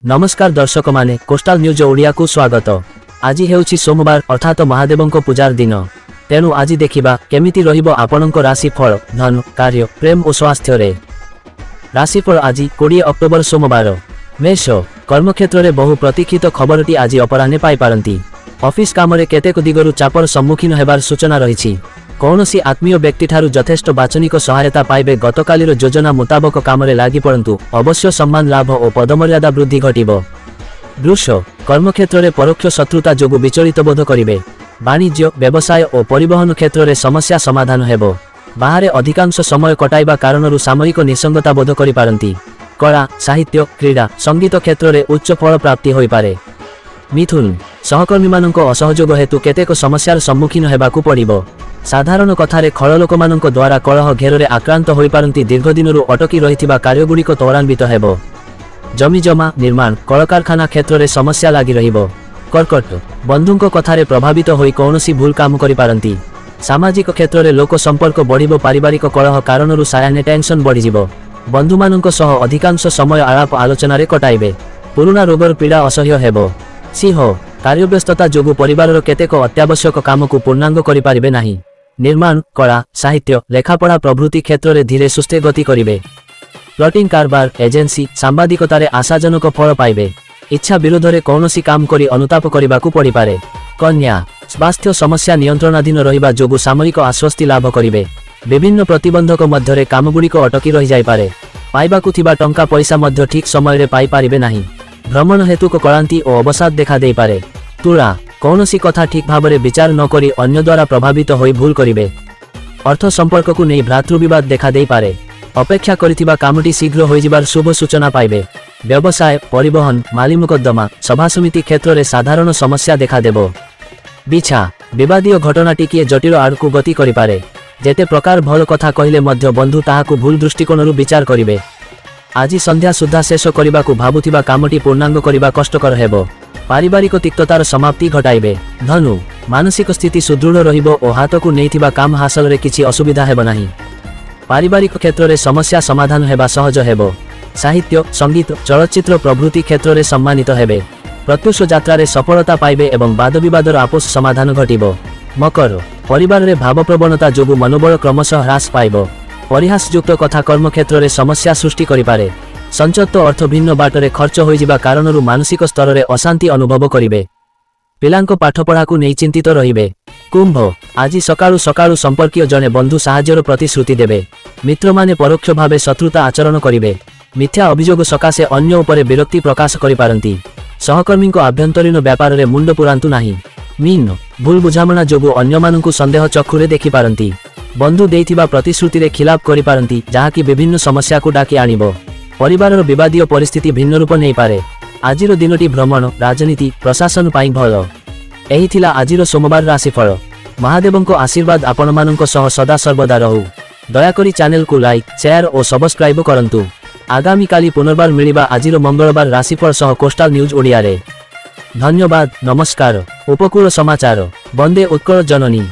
नमस्कार दर्शक माने कोस्टाल न्यूज ओडिया को स्वागत। आज हेउछि सोमवार अर्थात महादेवंक पूजार दिन। तेणु आज देखिबा केमिति रहिबो आपनंक राशि फल धन कार्य प्रेम और स्वास्थ्य रे। राशिफल आज 20 अक्टोबर सोमवार। मेष कर्मक्षेत्र रे बहु प्रतीक्षित खबरटी आज अपराह्ने पाई पारंती। ऑफिस काम रे केतेक दिगरु चापर सम्मुखीन हेबार सूचना रहिछि। कौनसी आत्मीय व्यक्ति ठारू यथेष्ट बाचनिक सहायता पाइबे। गतकालीर योजना मुताबक काम रे लागि पड़ंतु अवश्य सम्मान लाभ और पदमर्यादा वृद्धि घटिबो। वृष कर्मक्षेत्र रे परोक्ष शत्रुता जोगु विचलित बोध करिवे। वाणिज्य व्यवसाय और परिवहन क्षेत्र रे समस्या समाधान हेबो। बाहरे अधिकांश समय कटाइबा कारणरू सामयिक निसंगता बोध करि पारंती। कला साहित्य क्रीड़ा संगीत क्षेत्र रे उच्च फल प्राप्ति होई पारे। मिथुन सहकर्मी मानक असहयोग हेतु केतेक समस्यार सम्मुखीन हेबाकु पड़िबो। साधारण कथारे खल लोक मानक द्वारा कलह घेर आक्रांत होई पारंती। दीर्घदिनरू अटकी रहिथिबा कार्यगुड़िक त्वरान्वित हेबो। जमी जमा निर्माण कलकारखाना क्षेत्र रे समस्या लागि रहिबो। कर्कट बंधुंक कथारे प्रभावित होई कौनसी भूल काम करि पारंती। सामाजिक क्षेत्र रे लोक संपर्क बढ़िबो। पारिवारिक कलह कारणरू सायाने टेंशन बढ़ी जिवो। बंधु मानक सह अधिकांश समय आलाप आलोचना रे कटाइबे। पुराना रोगर पीड़ा असह्य हेबो। सिंह कार्यव्यस्तता जोगु परिवारर केतेक अत्यावश्यक काम को पूर्णांग करि पारिबे नाही। निर्माण कला साहित्य लेखापढ़ा प्रभृति क्षेत्र में धीरे सुस्थे गति करिवे। प्लटिंग कारबार एजेंसी सांबादिकतारे आशाजनक फल पाइबे। इच्छा विरोध में कौनसी काम करी अनुताप करबाकू पड़ी पारे। कन्या स्वास्थ्य समस्या नियंत्रणाधीन रहिबा जोगु सामयिक आश्वस्ति लाभ करिवे। विभिन्न प्रतिबंधक मध्यरे कामगुड़िक अटकी रहि जाय पारे। पाइबाकू थिबा टंका पैसा मध्य ठीक समय रे पाई पारिबे नाही। भ्रमण हेतुक क्लांति और अवसाद देखा दे पारे। तुला कौनसी कथा ठीक भावरे विचार न करी अन्य द्वारा प्रभावित होई भूल करिवे। अर्थ संपर्क को नहीं भ्रातृविवाद देखा दे पारे। अपेक्षा करिथिबा कामटी शीघ्र होई जिबार शुभ सूचना पाइबे। व्यवसाय परिवहन माली मुकद्दमा सभा समिति क्षेत्र में साधारण समस्या देखा देबो। बिछा विवादीय घटनाटी किए जटिल आड़कू गति करि पारे। जेते प्रकार भल कथा कहिले मध्य बंधु ताहाकू भूल दृष्टिकोणरू विचार करिवे। आज संध्या सुधा शेष करबाकू भाबुथिबा कामटी पूर्णांग करिबा कष्टकर हेबो। पारिवारिक तिक्ततार समाप्ति घटाइबे। धनु मानसिक स्थिति सुदृढ़ रहिबो और हाथकू नेइथिबा काम हासिल रे किछि असुविधा हेबो नाही। पारिवारिक क्षेत्र रे समस्या समाधान हेबा सहज हेबो। साहित्य संगीत चलचित्र प्रभृति क्षेत्र में सम्मानित हेबे। प्रत्युष यात्रा रे सफलता पाइबे एवं वाद विवादर आपोष समाधान घटिबो। मकर परिवार रे भावप्रवणता जोगु मनोबल क्रमशः ह्रास पाइबो। परिहासयुक्त कथा कर्म क्षेत्र में समस्या सृष्टि करि पारे। संचत अर्थ भिन्न बाटरे खर्च होई जिबा कारणरू मानसिक स्तर रे अशांति अनुभव करिवे। पिलांको पाठपढ़ा को नहीं चिंतित रहिबे। कुंभ आज सकाळु सकाळु संपर्कीय जने बंधु साहाय्यर प्रतिश्रुति देबे। मित्र माने परोक्ष भावे शत्रुता आचरण करिवे। मिथ्या अभियोग सकाशे अन्य उपरे विरक्ति प्रकाश करि पारंती। सहकर्मी को आभ्यंतरीण व्यापार रे मुंड पुरांतु नाही। मीन भूल बुझामणा जोगु अन्य मानकु संदेह चक्षुरे देखि पारंती। बंधु देइथिबा प्रतिश्रुति रे खिलाफ करि पारंती जहाकी विभिन्न समस्या को डाकी आनिबो। परिवारर विवादीय परिस्थिति भिन्न रूप नहीं पारे। आजिर दिनटी भ्रमण राजनीति प्रशासन पाई भल। एही थिला आजिर सोमवार राशिफल। महादेवंको आशीर्वाद आपण मानंको सह सदा सर्वदा रहू। दयाकरी चैनल को लाइक शेयर और सब्सक्राइब करंतु। आगामी काली पुनर्बार मिलिबा आजिर मंगलबार राशिफल सह कोस्टाल न्यूज ओडिया रे। धन्यवाद नमस्कार। उपकूल समाचार वंदे उत्कल जननी।